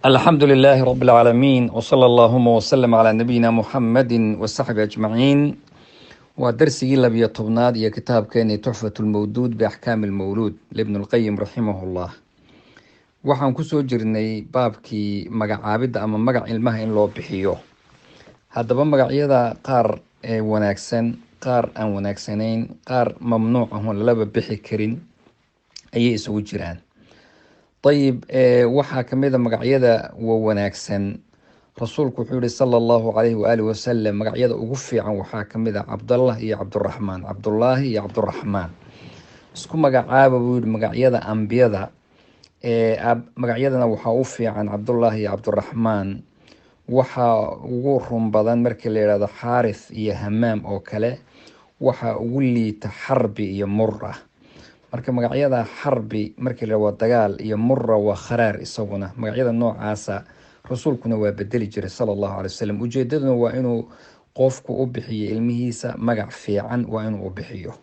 الحمد لله رب العالمين وصلى اللهم وسلم على نبينا محمد وصحبه أجمعين. ودرسي لبي طبناد يا كتاب كان تحفة المودود بأحكام المولود لابن القيم رحمه الله. waxaan kusoo jirnay baabkii magacaabida ama magac ilmaha in loo bixiyo. haddaba magacyada qaar ee wanaagsan, qaar aan wanaagsanayn, qaar mamnuuc ah oo laba bixi karin ayay isugu jiraan. طيب waxaa kamida magacyada wanaagsan. rasuulku wuxuu yiri sallallahu alayhi wa alihi wasallam magacyada ugu fiican waxaa kamida Cabdullah iyo Cabdurrahman. Cabdullah iyo Cabdurrahman isku magacaaba buu yiri magacyada ambiyada. magacyadana waxaa u fiican Cabdullah iyo Cabdurrahman. waxaa ugu run badan markii la yiraahdo Xaarith iyo Hamaam oo kale. waxaa ugu liita Xarbi iyo Murra. marka magacyada Xarbi markii la wada dagaal iyo Murra waa kharaar isaguna. magacyada noocaasa rasuulkuna waa bedeli jiray sallallahu alayhi wasallam. ujeedaduna waa inuu qofku u bixiyo ilmihiisa magac fiican, waa inuu u bixiyo.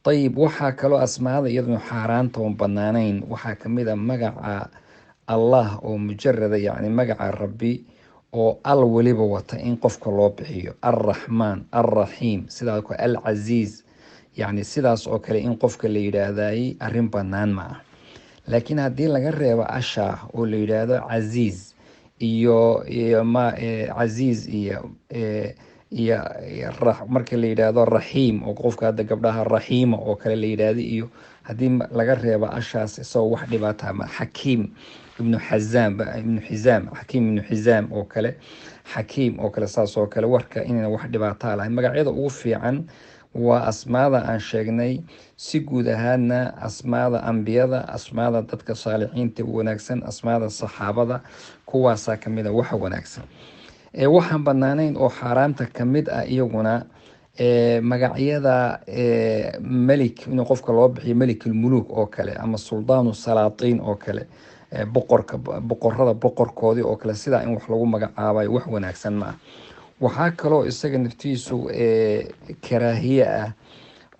طيب waxaa kaloo asmaada iyaduna xaaraanta oo banaanayn waxaa kamida magaca Allah oo mujarrada, yani magaca Rabbi oo al waliba wata in qofka loo bixiyo. Ar-Rahman, Ar-Rahim, sidaa ku Al-Aziz, yani sidaas oo kale in qofka la yiraahday arrin banaan ma ah. laakiin haddii laga reebo asha oo la yiraahdo Aziz iyo Aziz iyo marka la yiraahdo Rahim oo qofka hadda gabdhaha Rahima oo kale la yiraahdo, iyo haddii laga reebo ashaas isoo wax dhibaato ma. Hakim ibn Hizam, Hakim ibn Hizam oo kale, Hakim oo kale saas oo kale warka inayna wax dhibaato lahayn. magacyada ugu fiican waa asmaada aan sheegnay, si guud ahaana asmaada ambiyada, asmaada dadka saalixiinta wanaagsan, asmaada saxaabada, kuwaasaa kamida waxa wanaagsan. waxaan banaanayn oo xaaraanta kamid ah iyaguna magacyada malik, inuu qofka loo bixiyo malikul muluk oo kale ama suldaanu salaatiin oo kale, boqorada boqorkoodii oo kale. sidaa in wax lagu magacaabayo wax wanaagsan ma ah. waxaa kaloo isaga naftiisu karaahiye ah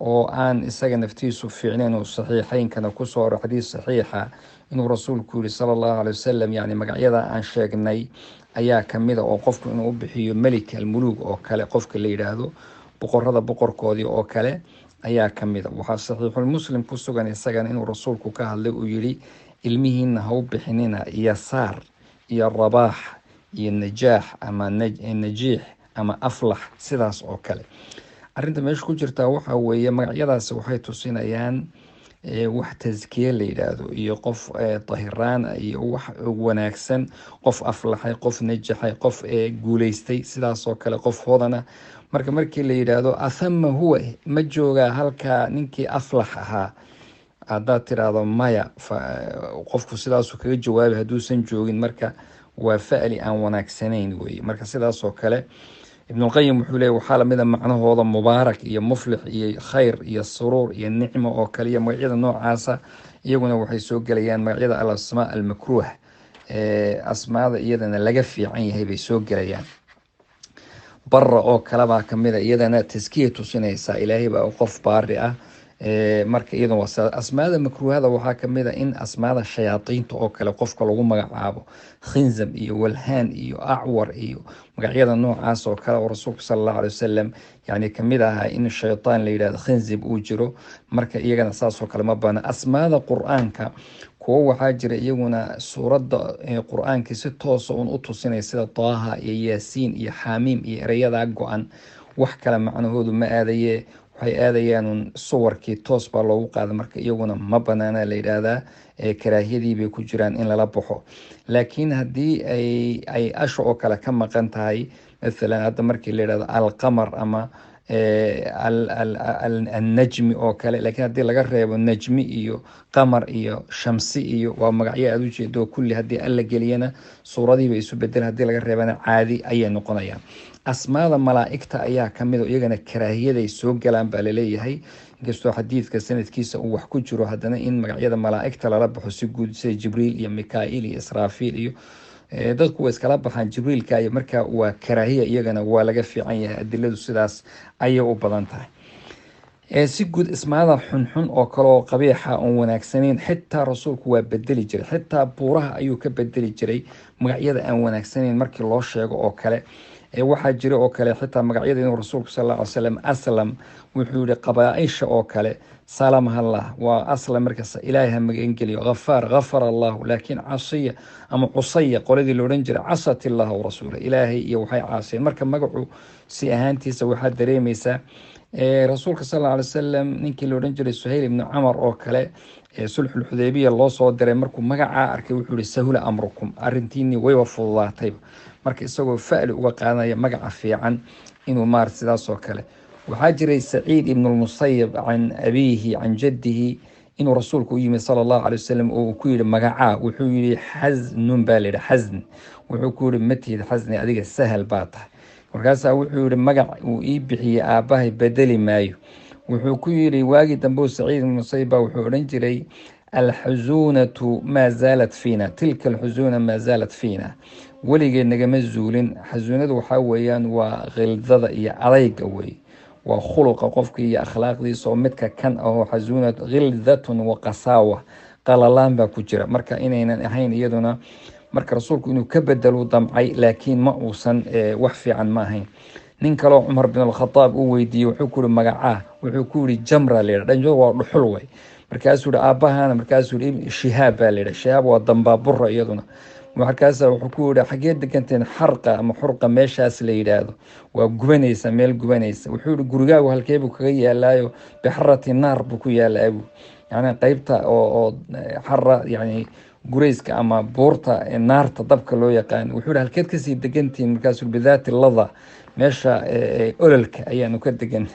oo aan isaga naftiisu fiicnayn oo saxiixaynkana kusoo aro xadiis saxiixa inuu rasuulku yiri sallallahu alayhi wasallam, yani magacyada aan sheegnay ayaa kamida oo qofku inuu u bixiyo malik al-muluk oo kale, qofka la yiraahdo boqorada boqorkoodii oo kale ayaa kamida. waxaa saxiixul muslim ku sugan isagana inuu rasuulku ka hadlay uu yiri ilmihiina ha u bixinina Yasaar iyo Rabaax iyo Najaax ama Najiix ama Aflax, sidaas oo kale. arrinta meesha ku jirta waxa weeye magacyadaasi waxay tusinayaan wax tazkiye la yiraahdo iyo qof tahiraan iyo wax wanaagsan, qof aflaxay, qof najaxay, qof guuleystay, sidaas oo kale qof hodana. markii la yiraahdo athama huwa, ma jooga halka ninkii aflax ahaa, haddaad tiraahdo maya, qofku sidaasuu kaga jawaabi hadduusan joogin, marka waa fa'li aan wanaagsanayn wey. marka sidaas oo kale ibn القيم wuxuu leeyahay waxaa lamida macnahooda mubaarak iyo muflix iyo khayr iyo suruur iyo nicmo oo kale. magacyada noocaasa iyaguna waxay soo gelayaan magacyada al-asmaa al-makruh, asmaada iyadana laga fiican yahay bay soo gelayaan. barra oo kale baa kamida, iyadana taskiya tusinaysa, ilaahay baa qof baari ah. marka iyadana waa asmaada makruhada waxaa kamida in asmaada shayaatiinta oo kale qofka lagu magacaabo khinzam iyo walhaan iyo acwar iyo magacyada noocaas oo kale oo rasuulku sallallahu alayhi wasallam yani kamid aha in shaytaan la yiraahdo khinzib uu jiro. marka iyagana saas oo kale ma bana. asmaada quraanka kuwa waxaa jira iyaguna suurada quraanka si toos ah u tusinay sida Taaha iyo Yaasiin iyo Xaamiim iyo ereyada go'an, wax kale macnahoodu ma aadaye, waxay aadayaan suwarkii toos baa loogu qaaday. marka iyaguna ma banaana la yiraahdaa, karaahiyadii bay ku jiraan in lala baxo. laakiin haddii ay asho oo kale ka maqan tahay, maalan hadda markii la yiraahdo al-qamar ama al-najmi oo kale, laakiin haddii laga reebo najmi iyo qamar iyo shamsi iyo waa magacyo aad u jeedo kulli haddii alla geliyana suuradiiba isu bedel, haddii laga reebana caadi ayay noqonayaan. asmaada malaa'igta ayaa kamid, iyagana karaahiyaday soo galaan baa laleeyahay, inkastoo xadiidka sanadkiisa uu wax ku jiro, haddana in magacyada malaa'igta lala baxo si guud, sida Jibriil iyo Mikaa'il iyo Israafiil iyo dadku way iskala baxaan Jibriilka iyo marka waa karaahiya, iyagana waa laga fiican yahay. adiladu sidaas ayay u badan tahay. si guud ismaada xunxun oo kale oo qabiixa oon wanaagsaneyn xitaa rasuulku waa bedeli jiray, xitaa buuraha ayuu ka bedeli jiray magacyada aan wanaagsaneyn markii loo sheego oo kale. waxaa jira oo kale xitaa magacyada inuu rasuulku sal lla ly slam aslam wuxuu yihi qabaaisha oo kale salamahallah waa aslam, markaas ilaahay ha magangeliyo. ghafaar ghafar allahu, laakiin casiya ama cusaya qoladii la odhan jiray casat illaha warasuula, ilaahay iyo waxay caasiyeen. marka magacu si ahaantiisa waxaad dareemaysaa rasuulka sal lla alay wasalam ninkii la odhan jiray suhayl ibnu camar oo kale sulxulxudeybiya loo soo diray, markuu magacaa arkay wuxuu yihi sahula amrukum, arintiinii wayba fududaatayba. marka isagoo fa'li uga qaadanaya magaca fiican inuu maarata sidaas oo kale. waxaa jiray saciid ibn lmusayab can abiihi can jaddihi inuu rasuulku u yimid sala allahu alay wasalam oo uu ku yihi magacaa, wuxuu yihi xasnun baa layidhi, xasn. wuxuu ku yihi matihid xasni, adiga sahal baa tahay. markaasaa wuxuu yihi magac uu ii bixiyey aabbahay bedeli maayo. wuxuu ku yihi waagii dambe saciid ibn musayab baa wuxuu odhan jiray alxusuunatu maa zaalat fiina, tilka alxusuuna maa zaalat fiina, weligeed nagama zuulin. xasuunadu waxaa weeyaan waa khildada iyo adayga wey, waa khuluqa qofka iyo akhlaaqdiisa oo midka kan ahoo xasuunat khildatun wa qasaawa, qalalaan baa ku jira. marka inaynan ahayn iyaduna, marka rasuulku inuu ka bedelu damcay, laakiin ma uusan wax fiican ma ahayn. nin kaleo cumar bin alkhadaab uu weydiiyey wuxuu ku yihi magacaa, wuxuu ku yihi jamra layidha, dhanjo waa dhuxul wey. markaasuu yihi aabahana, markaasuu yihi shihaab baa layidha, shihaab waa dambaabura iyaduna. markaasa wuxuu ku yihi xaggee deganteen, xarqa ama xurqa meeshaas la yidhaahdo, waa gubanaysa, meel gubanaysa. wuxuu yihi gurigaagu halkeebuu kaga yaalaayo, bixarati naar buu ku yaalaabu, yani qeybta oo xara yani gurayska ama buurta naarta dabka loo yaqaan. wuxuu yihi halkeed kasii degantihiin, markaasuu bidaati lada, meesha ololka ayaanu ka degan.